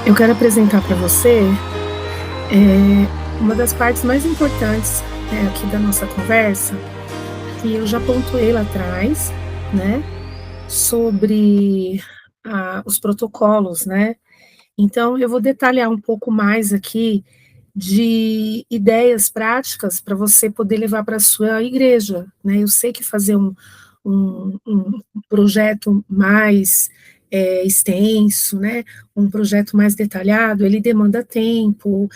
Eu quero apresentar para você uma das partes mais importantes, aqui da nossa conversa, que eu já pontuei lá atrás, né, sobre os protocolos, né. Então eu vou detalhar um pouco mais aqui de ideias práticas para você poder levar para a sua igreja, né. Eu sei que fazer um projeto mais, extenso, né, um projeto mais detalhado, ele demanda tempo,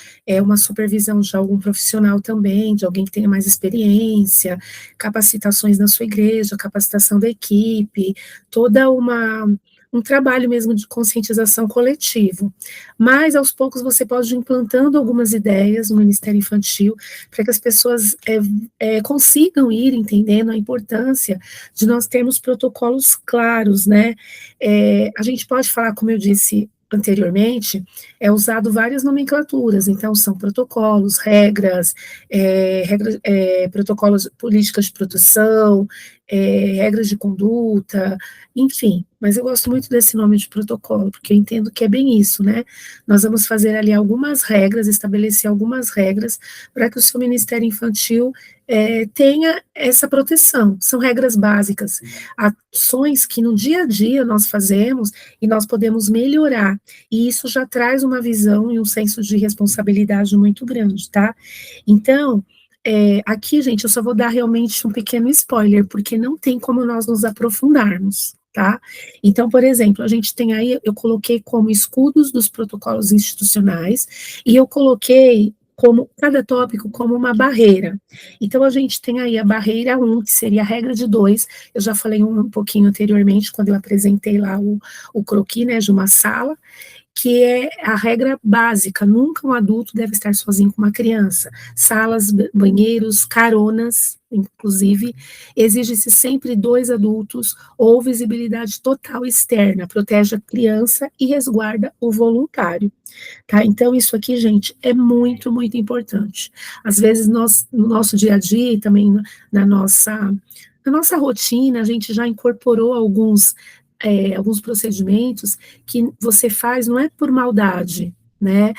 uma supervisão de algum profissional também, de alguém que tenha mais experiência, capacitações na sua igreja, capacitação da equipe, toda um trabalho mesmo de conscientização coletivo. Mas, aos poucos, você pode ir implantando algumas ideias no Ministério Infantil, para que as pessoas consigam ir entendendo a importância de nós termos protocolos claros, né. A gente pode falar, como eu disse anteriormente, é usado várias nomenclaturas, então são protocolos, protocolos, políticas de proteção, regras de conduta, enfim, mas eu gosto muito desse nome de protocolo, porque eu entendo que é bem isso, né, nós vamos fazer ali algumas regras, estabelecer algumas regras, para que o seu ministério infantil tenha essa proteção, são regras básicas, ações que no dia a dia nós fazemos e nós podemos melhorar, e isso já traz uma visão e um senso de responsabilidade muito grande, tá. Então, aqui, gente, eu só vou dar realmente um pequeno spoiler, porque não tem como nós nos aprofundarmos, tá. Então, por exemplo, a gente tem aí, eu coloquei como escudos dos protocolos institucionais, e eu coloquei como cada tópico como uma barreira. Então, a gente tem aí a barreira 1, que seria a regra de 2, eu já falei um pouquinho anteriormente, quando eu apresentei lá o croquis, né, de uma sala, que é a regra básica, nunca um adulto deve estar sozinho com uma criança. Salas, banheiros, caronas, inclusive, exige-se sempre 2 adultos ou visibilidade total externa, protege a criança e resguarda o voluntário, tá. Então isso aqui, gente, é muito, muito importante. Às vezes nós, no nosso dia a dia e também na nossa na nossa rotina, a gente já incorporou alguns procedimentos que você faz não é por maldade, né,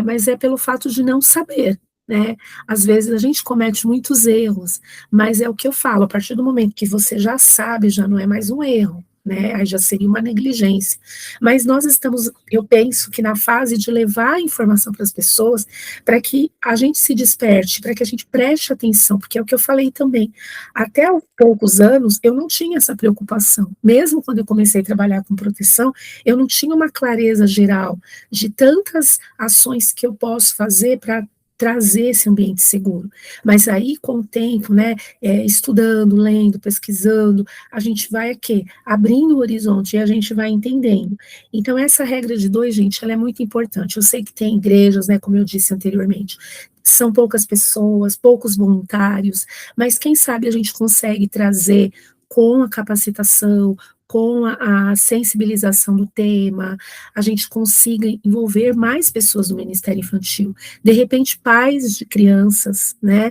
mas é pelo fato de não saber, né. Às vezes a gente comete muitos erros, mas é o que eu falo, a partir do momento que você já sabe, já não é mais um erro, né, aí já seria uma negligência. Mas nós estamos, eu penso que na fase de levar a informação para as pessoas, para que a gente se desperte, para que a gente preste atenção, porque é o que eu falei também, até há poucos anos eu não tinha essa preocupação, mesmo quando eu comecei a trabalhar com proteção, eu não tinha uma clareza geral de tantas ações que eu posso fazer para trazer esse ambiente seguro. Mas aí com o tempo, né, estudando, lendo, pesquisando, a gente vai aqui, abrindo o horizonte e a gente vai entendendo. Então essa regra de 2, gente, ela é muito importante. Eu sei que tem igrejas, né, como eu disse anteriormente, são poucas pessoas, poucos voluntários, mas quem sabe a gente consegue trazer com a capacitação, com a sensibilização do tema, a gente consiga envolver mais pessoas no Ministério Infantil, de repente pais de crianças, né,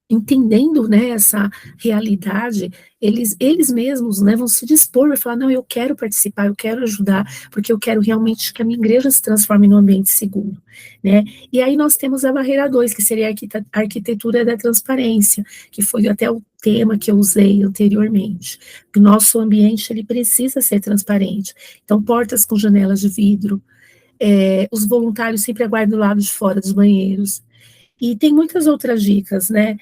entendendo, né, essa realidade, eles mesmos, né, vão se dispor, vai falar: "Não, eu quero participar, eu quero ajudar, porque eu quero realmente que a minha igreja se transforme num ambiente seguro", né. E aí nós temos a barreira 2, que seria a arquitetura da transparência, que foi até o tema que eu usei anteriormente. O nosso ambiente, ele precisa ser transparente, então portas com janelas de vidro, os voluntários sempre aguardem do lado de fora dos banheiros, e tem muitas outras dicas, né,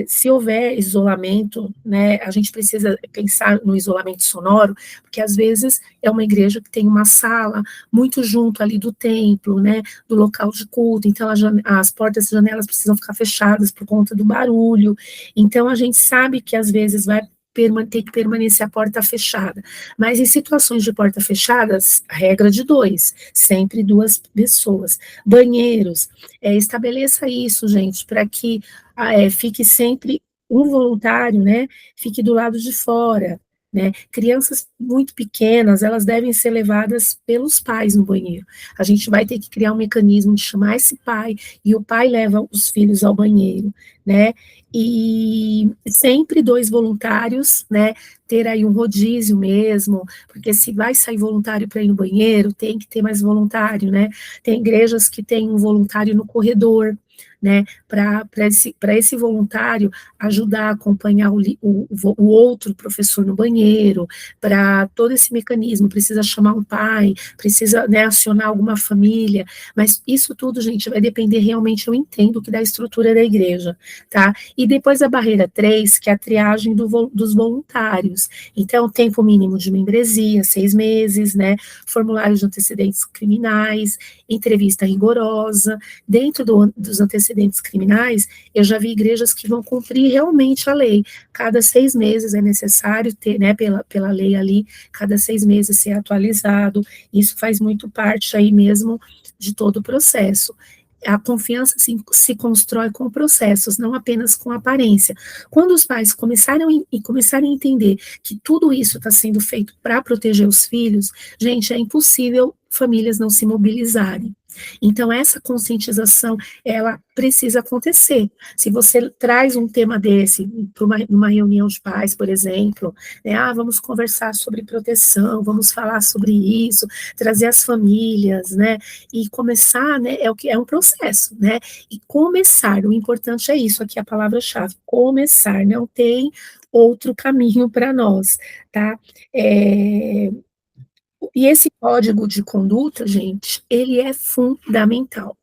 se houver isolamento, né, a gente precisa pensar no isolamento sonoro, porque às vezes é uma igreja que tem uma sala muito junto ali do templo, né, do local de culto, então as portas e janelas precisam ficar fechadas por conta do barulho, então a gente sabe que às vezes vai ter que permanecer a porta fechada, mas em situações de porta fechadas, regra de 2, sempre 2 pessoas. Banheiros, estabeleça isso, gente, para que fique sempre um voluntário, né, fique do lado de fora, né. Crianças muito pequenas, elas devem ser levadas pelos pais no banheiro. A gente vai ter que criar um mecanismo de chamar esse pai, e o pai leva os filhos ao banheiro, né. e sempre 2 voluntários, né, ter aí um rodízio mesmo, porque se vai sair voluntário para ir no banheiro, tem que ter mais voluntário, né? Tem igrejas que tem um voluntário no corredor, né, para esse voluntário ajudar a acompanhar o outro professor no banheiro, para todo esse mecanismo, precisa chamar um pai, precisa, né, acionar alguma família, mas isso tudo, gente, vai depender realmente, eu entendo, que da estrutura da igreja, tá? E depois a barreira 3, que é a triagem dos voluntários. Então, tempo mínimo de membresia, 6 meses, né? Formulário de antecedentes criminais, entrevista rigorosa. Dentro dos antecedentes criminais, eu já vi igrejas que vão cumprir realmente a lei. Cada 6 meses é necessário ter, né, pela lei ali, cada 6 meses ser atualizado. Isso faz muito parte aí mesmo de todo o processo. A confiança se constrói com processos, não apenas com aparência. Quando os pais começarem a entender que tudo isso está sendo feito para proteger os filhos, gente, é impossível famílias não se mobilizarem. Então, essa conscientização, ela precisa acontecer. Se você traz um tema desse para uma reunião de pais, por exemplo, né, vamos conversar sobre proteção, vamos falar sobre isso, trazer as famílias, né, e começar, né, é um processo, né, e começar, o importante é isso, aqui a palavra-chave, começar, não tem outro caminho para nós, tá? E esse código de conduta, gente, ele é fundamental,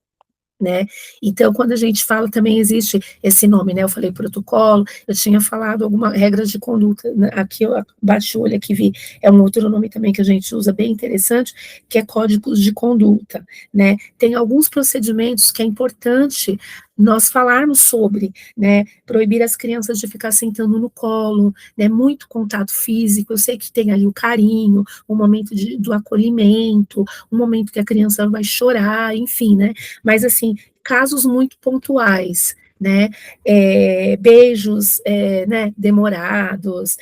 né? Então, quando a gente fala, também existe esse nome, né? Eu falei protocolo, eu tinha falado algumas regras de conduta, né? Aqui eu bati o olho aqui, vi, é um outro nome também que a gente usa, bem interessante, que é códigos de conduta, né? Tem alguns procedimentos que é importante nós falarmos sobre, né? Proibir as crianças de ficar sentando no colo, né? Muito contato físico, eu sei que tem ali o carinho, o momento do acolhimento, o momento que a criança vai chorar, enfim, né? Mas, assim, casos muito pontuais, né, beijos, né, demorados,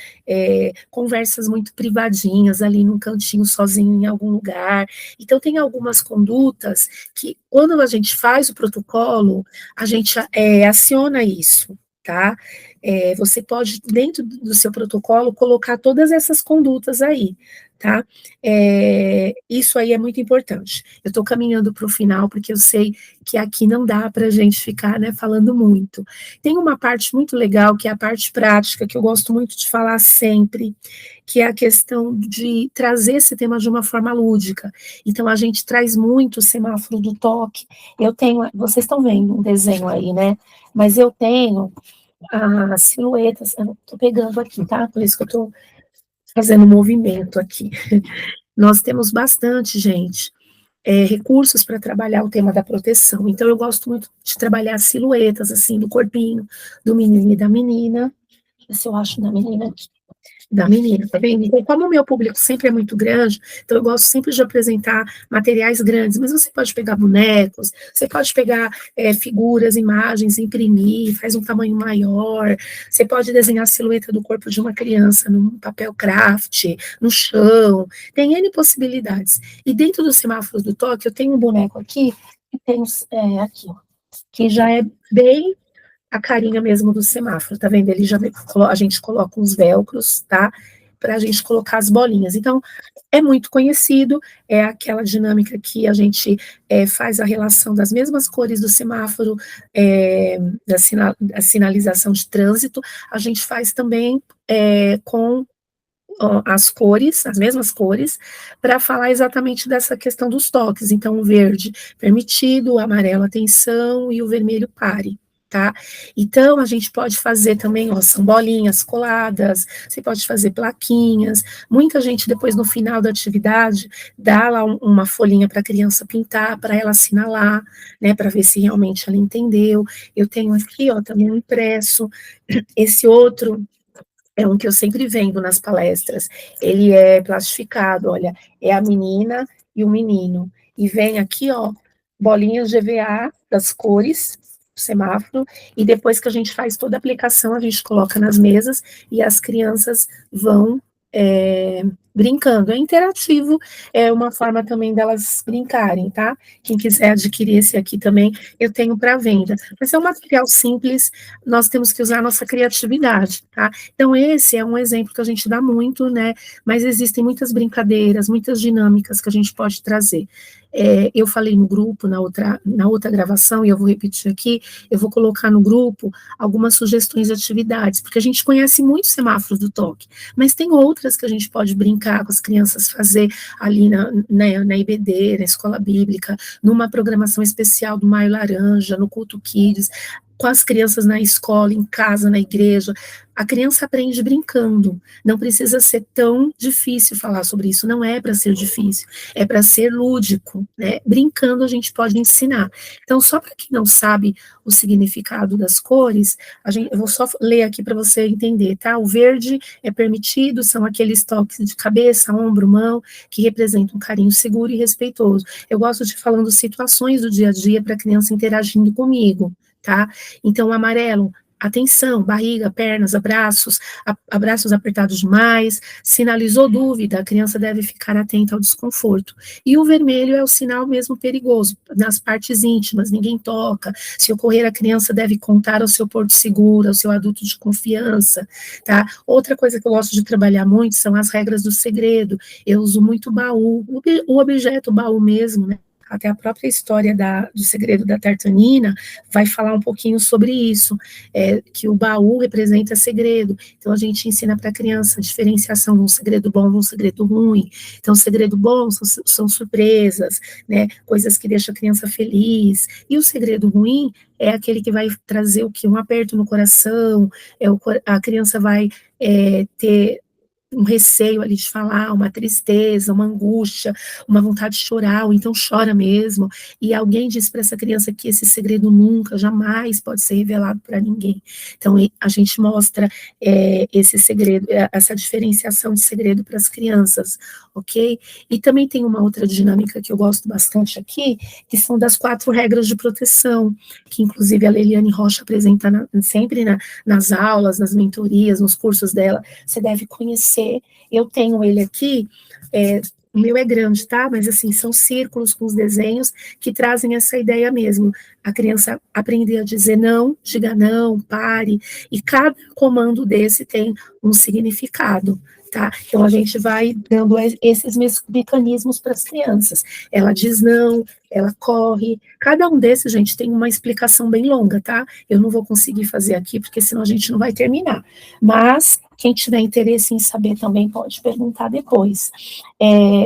conversas muito privadinhas ali num cantinho sozinho em algum lugar. Então, tem algumas condutas que, quando a gente faz o protocolo, a gente aciona isso, tá? Você pode, dentro do seu protocolo, colocar todas essas condutas aí, tá? Isso aí é muito importante. Eu estou caminhando para o final, porque eu sei que aqui não dá para a gente ficar, né, falando muito. Tem uma parte muito legal, que é a parte prática, que eu gosto muito de falar sempre, que é a questão de trazer esse tema de uma forma lúdica. Então, a gente traz muito o semáforo do toque. Eu tenho, vocês estão vendo um desenho aí, né? Mas eu tenho as silhuetas, eu estou pegando aqui, tá? Por isso que eu estou fazendo movimento aqui. Nós temos bastante, gente, recursos para trabalhar o tema da proteção. Então, eu gosto muito de trabalhar silhuetas, assim, do corpinho do menino e da menina. Deixa eu ver se eu acho da menina aqui. Da menina, tá vendo? Então, como o meu público sempre é muito grande, então eu gosto sempre de apresentar materiais grandes, mas você pode pegar bonecos, você pode pegar figuras, imagens, imprimir, faz um tamanho maior, você pode desenhar a silhueta do corpo de uma criança num papel craft, no chão, tem N possibilidades. E dentro do semáforo do toque, eu tenho um boneco aqui, que tem aqui, ó, que já é bem a carinha mesmo do semáforo, tá vendo? Ele já a gente coloca uns velcros, tá? Para a gente colocar as bolinhas. Então, é muito conhecido, é aquela dinâmica que a gente faz a relação das mesmas cores do semáforo, da sinalização de trânsito, a gente faz também com as cores, as mesmas cores, para falar exatamente dessa questão dos toques. Então, o verde permitido, o amarelo atenção e o vermelho pare. Tá? Então, a gente pode fazer também, ó, são bolinhas coladas, você pode fazer plaquinhas, muita gente depois no final da atividade dá lá uma folhinha para a criança pintar, para ela assinalar, né, para ver se realmente ela entendeu. Eu tenho aqui, ó, também um impresso, esse outro é um que eu sempre vendo nas palestras. Ele é plastificado, olha, é a menina e o menino. E vem aqui, ó, bolinhas GVA das cores, semáforo, e depois que a gente faz toda a aplicação, a gente coloca nas mesas e as crianças vão brincando. É interativo, é uma forma também delas brincarem, tá? Quem quiser adquirir esse aqui também, eu tenho para venda. Mas é um material simples, nós temos que usar a nossa criatividade, tá? Então, esse é um exemplo que a gente dá muito, né? Mas existem muitas brincadeiras, muitas dinâmicas que a gente pode trazer. Eu falei no grupo, na outra gravação, e eu vou repetir aqui, eu vou colocar no grupo algumas sugestões de atividades, porque a gente conhece muitos semáforos do toque, mas tem outras que a gente pode brincar com as crianças, fazer ali na IBD, na escola bíblica, numa programação especial do Maio Laranja, no Culto Kids, com as crianças na escola, em casa, na igreja. A criança aprende brincando, não precisa ser tão difícil falar sobre isso, não é para ser difícil, é para ser lúdico, né? Brincando a gente pode ensinar. Então, só para quem não sabe o significado das cores, eu vou só ler aqui para você entender, tá? O verde é permitido, são aqueles toques de cabeça, ombro, mão, que representam um carinho seguro e respeitoso. Eu gosto de falando situações do dia a dia para a criança interagindo comigo, tá? Então, o amarelo, atenção, barriga, pernas, abraços apertados demais, sinalizou dúvida, a criança deve ficar atenta ao desconforto. E o vermelho é o sinal mesmo perigoso, nas partes íntimas, ninguém toca, se ocorrer a criança deve contar ao seu porto seguro, ao seu adulto de confiança, tá? Outra coisa que eu gosto de trabalhar muito são as regras do segredo, eu uso muito baú, o objeto baú mesmo, né? Até a própria história do segredo da Tartanina vai falar um pouquinho sobre isso, que o baú representa segredo. Então, a gente ensina para a criança a diferenciação de um segredo bom de um segredo ruim. Então, o segredo bom são surpresas, né, coisas que deixam a criança feliz. E o segredo ruim é aquele que vai trazer o que? Um aperto no coração, a criança vai ter um receio ali de falar, uma tristeza, uma angústia, uma vontade de chorar, ou então chora mesmo, e alguém diz para essa criança que esse segredo nunca, jamais pode ser revelado para ninguém. Então, a gente mostra esse segredo, essa diferenciação de segredo para as crianças, ok? E também tem uma outra dinâmica que eu gosto bastante aqui, que são das 4 regras de proteção, que inclusive a Leiliane Rocha apresenta sempre nas aulas, nas mentorias, nos cursos dela. Você deve conhecer. Eu tenho ele aqui, o meu é grande, tá? Mas assim, são círculos com os desenhos que trazem essa ideia mesmo. A criança aprender a dizer não, diga não, pare, e cada comando desse tem um significado, tá? Então a gente vai dando esses mecanismos para as crianças. Ela diz não, ela corre, cada um desses, gente, tem uma explicação bem longa, tá? Eu não vou conseguir fazer aqui, porque senão a gente não vai terminar. Mas, quem tiver interesse em saber também pode perguntar depois.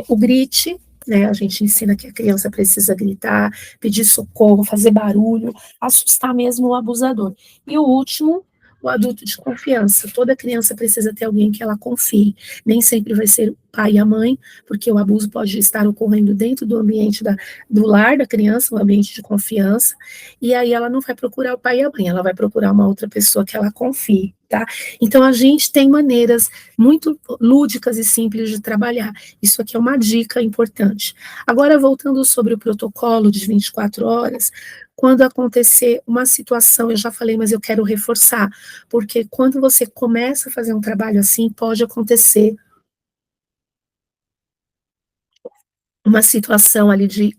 O grite, né, a gente ensina que a criança precisa gritar, pedir socorro, fazer barulho, assustar mesmo o abusador. E o último, o adulto de confiança. Toda criança precisa ter alguém que ela confie. Nem sempre vai ser o pai e a mãe, porque o abuso pode estar ocorrendo dentro do ambiente do lar da criança, um ambiente de confiança, e aí ela não vai procurar o pai e a mãe, ela vai procurar uma outra pessoa que ela confie, tá? Então, a gente tem maneiras muito lúdicas e simples de trabalhar. Isso aqui é uma dica importante. Agora, voltando sobre o protocolo de 24 horas, quando acontecer uma situação, eu já falei, mas eu quero reforçar, porque quando você começa a fazer um trabalho assim, pode acontecer uma situação ali de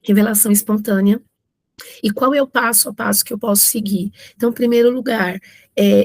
revelação espontânea. E qual é o passo a passo que eu posso seguir? Então, em primeiro lugar,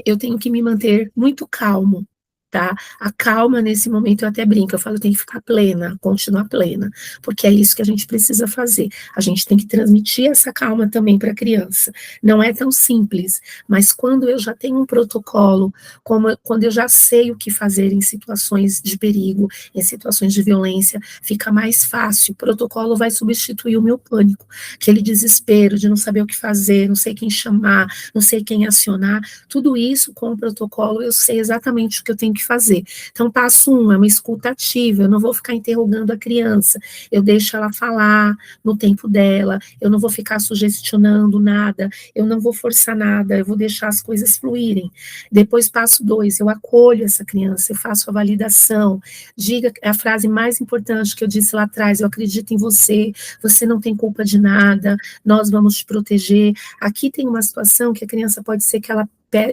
eu tenho que me manter muito calmo, tá? A calma nesse momento eu até brinco, eu falo, eu tenho que ficar plena, continuar plena, porque é isso que a gente precisa fazer. A gente tem que transmitir essa calma também para a criança. Não é tão simples, mas quando eu já tenho um protocolo, quando eu já sei o que fazer em situações de perigo, em situações de violência, fica mais fácil. O protocolo vai substituir o meu pânico, aquele desespero de não saber o que fazer, não sei quem chamar, não sei quem acionar. Tudo isso com o protocolo eu sei exatamente o que eu tenho que fazer. Então, passo 1 é uma escuta ativa, eu não vou ficar interrogando a criança, eu deixo ela falar no tempo dela, eu não vou ficar sugestionando nada, eu não vou forçar nada, eu vou deixar as coisas fluírem. Depois, passo 2, eu acolho essa criança, eu faço a validação, diga a frase mais importante que eu disse lá atrás, eu acredito em você, você não tem culpa de nada, nós vamos te proteger. Aqui tem uma situação que a criança pode ser que ela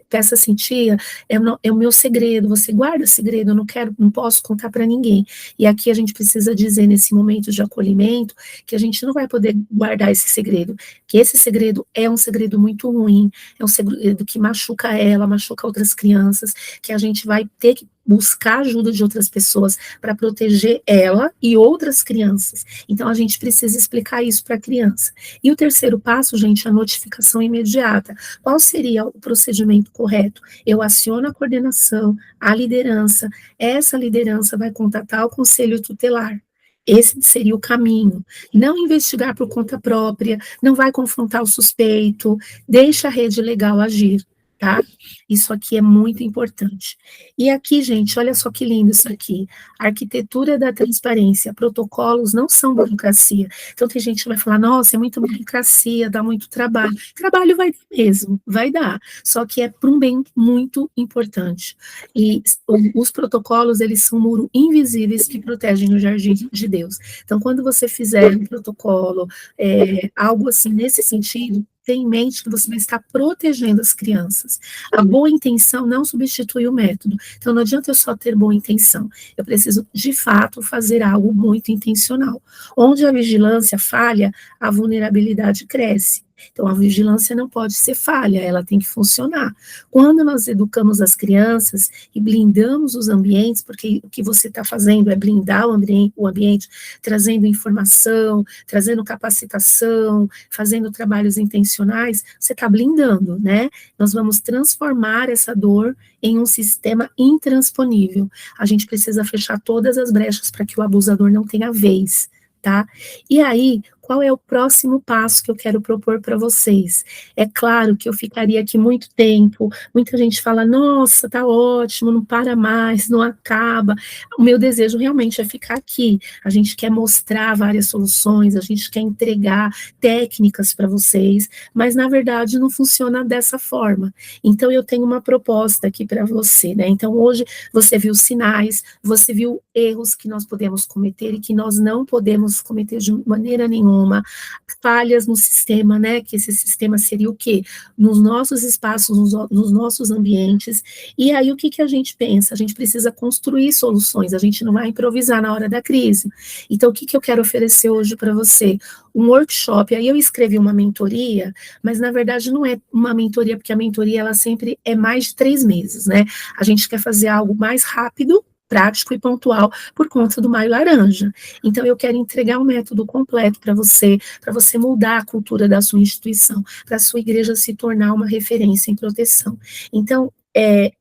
peça assim, tia, é o meu segredo, você guarda o segredo, eu não quero, não posso contar para ninguém. E aqui a gente precisa dizer, nesse momento de acolhimento, que a gente não vai poder guardar esse segredo, que esse segredo é um segredo muito ruim, é um segredo que machuca ela, machuca outras crianças, que a gente vai ter que buscar ajuda de outras pessoas para proteger ela e outras crianças. Então, a gente precisa explicar isso para a criança. E o terceiro passo, gente, é a notificação imediata. Qual seria o procedimento correto? Eu aciono a coordenação, a liderança, essa liderança vai contatar o conselho tutelar. Esse seria o caminho. Não investigar por conta própria, não vai confrontar o suspeito, deixa a rede legal agir, tá? Isso aqui é muito importante. E aqui, gente, olha só que lindo isso aqui. Arquitetura da transparência, protocolos não são burocracia. Então tem gente que vai falar, nossa, é muita burocracia, dá muito trabalho. Trabalho vai dar mesmo, vai dar. Só que é para um bem muito importante. E os protocolos, eles são muros invisíveis que protegem o jardim de Deus. Então, quando você fizer um protocolo, algo assim nesse sentido, tenha em mente que você vai estar protegendo as crianças. A boa intenção não substitui o método. Então, não adianta eu só ter boa intenção. Eu preciso, de fato, fazer algo muito intencional. Onde a vigilância falha, a vulnerabilidade cresce. Então, a vigilância não pode ser falha, ela tem que funcionar. Quando nós educamos as crianças e blindamos os ambientes, porque o que você está fazendo é blindar o ambiente, trazendo informação, trazendo capacitação, fazendo trabalhos intencionais, você está blindando, né? Nós vamos transformar essa dor em um sistema intransponível. A gente precisa fechar todas as brechas para que o abusador não tenha vez, tá? E aí, qual é o próximo passo que eu quero propor para vocês? É claro que eu ficaria aqui muito tempo, muita gente fala, nossa, tá ótimo, não para mais, não acaba. O meu desejo realmente é ficar aqui. A gente quer mostrar várias soluções, a gente quer entregar técnicas para vocês, mas na verdade não funciona dessa forma. Então eu tenho uma proposta aqui para você, né? Então hoje você viu sinais, você viu erros que nós podemos cometer e que nós não podemos cometer de maneira nenhuma, falhas no sistema, né, que esse sistema seria o quê? Nos nossos espaços, nos nossos ambientes, e aí o que que a gente pensa? A gente precisa construir soluções, a gente não vai improvisar na hora da crise. Então, o que que eu quero oferecer hoje para você? Um workshop, aí eu escrevi uma mentoria, mas na verdade não é uma mentoria, porque a mentoria, ela sempre é mais de 3 meses, né? A gente quer fazer algo mais rápido, prático e pontual por conta do Maio Laranja. Então, eu quero entregar um método completo para você mudar a cultura da sua instituição, para a sua igreja se tornar uma referência em proteção. Então,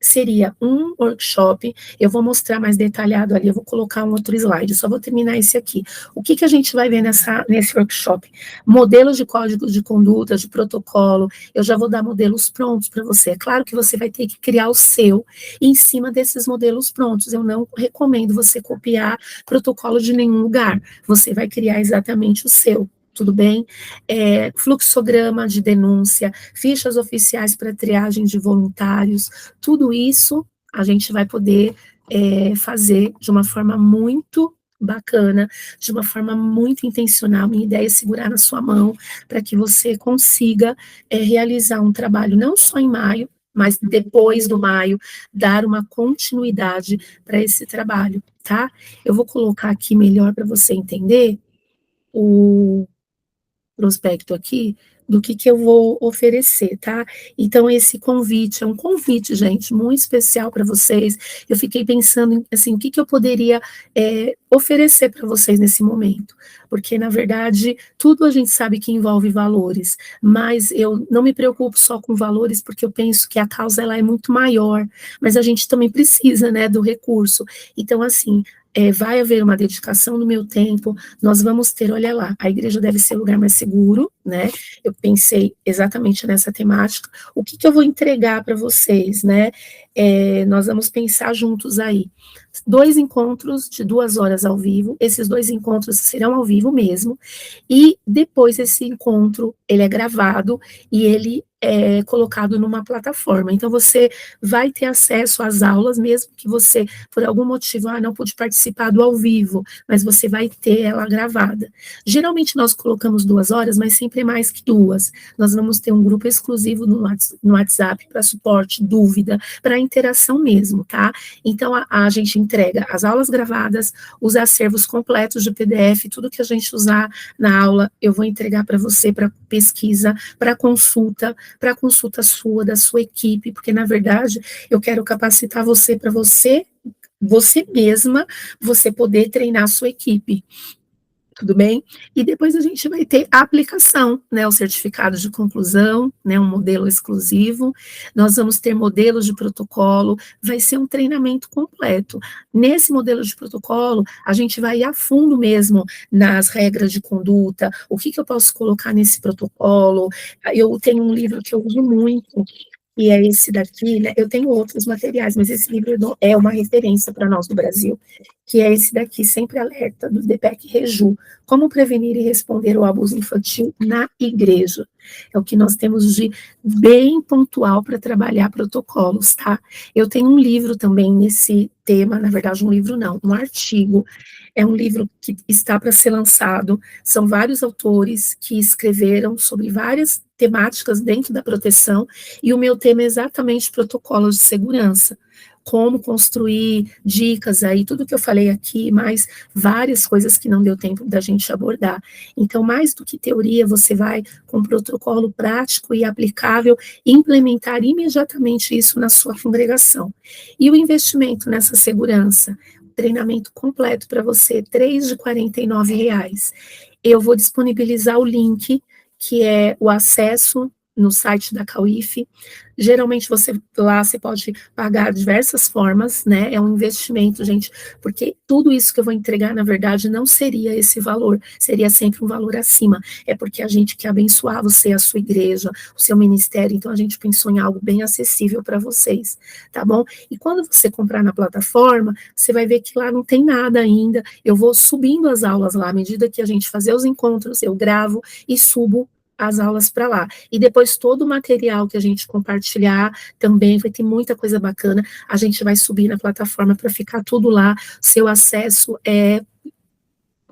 seria um workshop, eu vou mostrar mais detalhado ali, eu vou colocar um outro slide, só vou terminar esse aqui. O que que a gente vai ver nesse workshop? Modelos de códigos de conduta, de protocolo, eu já vou dar modelos prontos para você. É claro que você vai ter que criar o seu em cima desses modelos prontos. Eu não recomendo você copiar protocolo de nenhum lugar, você vai criar exatamente o seu. Tudo bem? Fluxograma de denúncia, fichas oficiais para triagem de voluntários, tudo isso a gente vai poder fazer de uma forma muito bacana, de uma forma muito intencional. Minha ideia é segurar na sua mão para que você consiga realizar um trabalho não só em maio, mas depois do maio, dar uma continuidade para esse trabalho, tá? Eu vou colocar aqui melhor para você entender o prospecto aqui do que eu vou oferecer, tá? Então, esse convite é um convite, gente, muito especial para vocês. Eu fiquei pensando, assim, o que eu poderia oferecer para vocês nesse momento, porque, na verdade, tudo a gente sabe que envolve valores, mas eu não me preocupo só com valores, porque eu penso que a causa, ela é muito maior, mas a gente também precisa, né, do recurso. Então, assim, vai haver uma dedicação do meu tempo, nós vamos ter, olha lá, a igreja deve ser o lugar mais seguro, né? Eu pensei exatamente nessa temática. O que eu vou entregar para vocês, né? nós vamos pensar juntos aí. 2 encontros de 2 horas ao vivo, esses 2 encontros serão ao vivo mesmo, e depois esse encontro, ele é gravado e ele é colocado numa plataforma. Então, você vai ter acesso às aulas, mesmo que você, por algum motivo, não pude participar do ao vivo, mas você vai ter ela gravada. Geralmente, nós colocamos 2 horas, mas sempre é mais que 2. Nós vamos ter um grupo exclusivo no WhatsApp para suporte, dúvida, para interação mesmo, tá? Então, a gente entrega as aulas gravadas, os acervos completos de PDF, tudo que a gente usar na aula, eu vou entregar para você, para pesquisa, para consulta sua, da sua equipe, porque, na verdade, eu quero capacitar você para você mesma, você poder treinar a sua equipe. Tudo bem? E depois a gente vai ter a aplicação, né, o certificado de conclusão, né, um modelo exclusivo, nós vamos ter modelos de protocolo, vai ser um treinamento completo. Nesse modelo de protocolo, a gente vai ir a fundo mesmo nas regras de conduta, o que eu posso colocar nesse protocolo. Eu tenho um livro que eu uso muito, e é esse daqui, né? Eu tenho outros materiais, mas esse livro é uma referência para nós do Brasil, que é esse daqui, Sempre Alerta, do DPEC Reju, Como Prevenir e Responder ao Abuso Infantil na Igreja. É o que nós temos de bem pontual para trabalhar protocolos, tá? Eu tenho um livro também nesse tema, na verdade um livro não, um artigo, é um livro que está para ser lançado, são vários autores que escreveram sobre várias temáticas dentro da proteção, e o meu tema é exatamente protocolos de segurança, como construir dicas aí, tudo que eu falei aqui, mais várias coisas que não deu tempo da gente abordar. Então, mais do que teoria, você vai com um protocolo prático e aplicável, implementar imediatamente isso na sua congregação. E o investimento nessa segurança, treinamento completo para você, R$ 3,49. Eu vou disponibilizar o link, que é o acesso no site da Cauif. Geralmente você pode pagar de diversas formas, né? É um investimento, gente, porque tudo isso que eu vou entregar, na verdade, não seria esse valor, seria sempre um valor acima. É porque a gente quer abençoar você, a sua igreja, o seu ministério, então a gente pensou em algo bem acessível para vocês, tá bom? E quando você comprar na plataforma, você vai ver que lá não tem nada ainda. Eu vou subindo as aulas lá, à medida que a gente fazer os encontros, eu gravo e subo as aulas para lá. E depois todo o material que a gente compartilhar também vai ter muita coisa bacana. A gente vai subir na plataforma para ficar tudo lá. Seu acesso é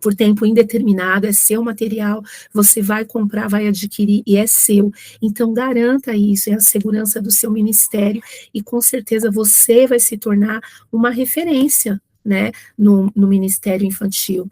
por tempo indeterminado, é seu material, você vai comprar, vai adquirir e é seu. Então, garanta isso, é a segurança do seu ministério e com certeza você vai se tornar uma referência, né, no ministério infantil.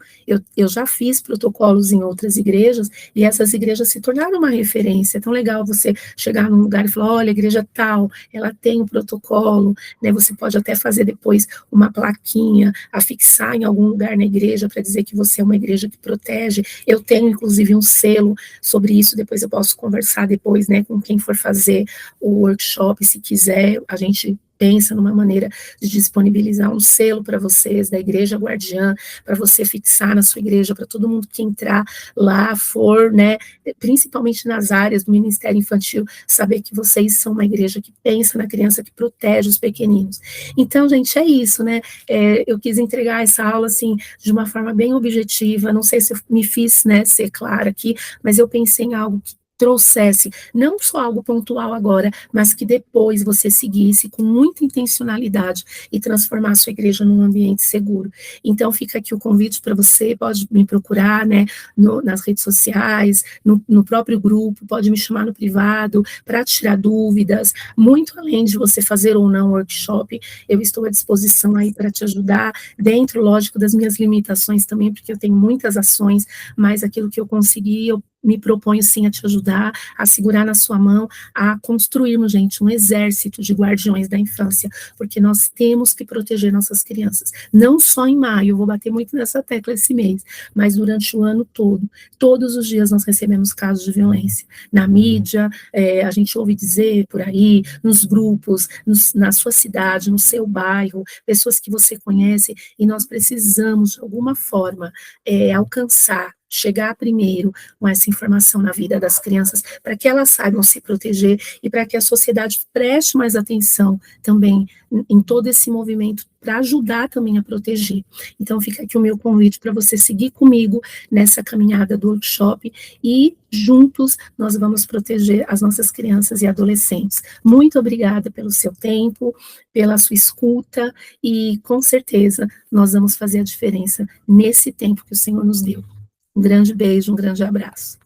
Eu já fiz protocolos em outras igrejas e essas igrejas se tornaram uma referência. É tão legal você chegar num lugar e falar, olha, a igreja tal, ela tem um protocolo, né, você pode até fazer depois uma plaquinha, afixar em algum lugar na igreja para dizer que você é uma igreja que protege. Eu tenho, inclusive, um selo sobre isso, depois eu posso conversar depois, né, com quem for fazer o workshop, se quiser, a gente pensa numa maneira de disponibilizar um selo para vocês, da Igreja Guardiã, para você fixar na sua igreja, para todo mundo que entrar lá for, né, principalmente nas áreas do Ministério Infantil, saber que vocês são uma igreja que pensa na criança, que protege os pequeninos. Então, gente, é isso, né, eu quis entregar essa aula, assim, de uma forma bem objetiva, não sei se eu me fiz, né, ser clara aqui, mas eu pensei em algo que trouxesse não só algo pontual agora, mas que depois você seguisse com muita intencionalidade e transformar a sua igreja num ambiente seguro. Então fica aqui o convite para você, pode me procurar, né, nas redes sociais, no próprio grupo, pode me chamar no privado para tirar dúvidas, muito além de você fazer ou não workshop, eu estou à disposição aí para te ajudar, dentro, lógico, das minhas limitações também, porque eu tenho muitas ações, mas aquilo que eu consegui, eu me proponho sim a te ajudar, a segurar na sua mão, a construirmos, gente, um exército de guardiões da infância, porque nós temos que proteger nossas crianças, não só em maio, eu vou bater muito nessa tecla esse mês, mas durante o ano todo, todos os dias nós recebemos casos de violência, na mídia, a gente ouve dizer por aí, nos grupos, na sua cidade, no seu bairro, pessoas que você conhece, e nós precisamos de alguma forma alcançar chegar primeiro com essa informação na vida das crianças, para que elas saibam se proteger e para que a sociedade preste mais atenção também em todo esse movimento para ajudar também a proteger. Então fica aqui o meu convite para você seguir comigo nessa caminhada do workshop e juntos nós vamos proteger as nossas crianças e adolescentes. Muito obrigada pelo seu tempo, pela sua escuta e com certeza nós vamos fazer a diferença nesse tempo que o Senhor nos deu. Um grande beijo, um grande abraço.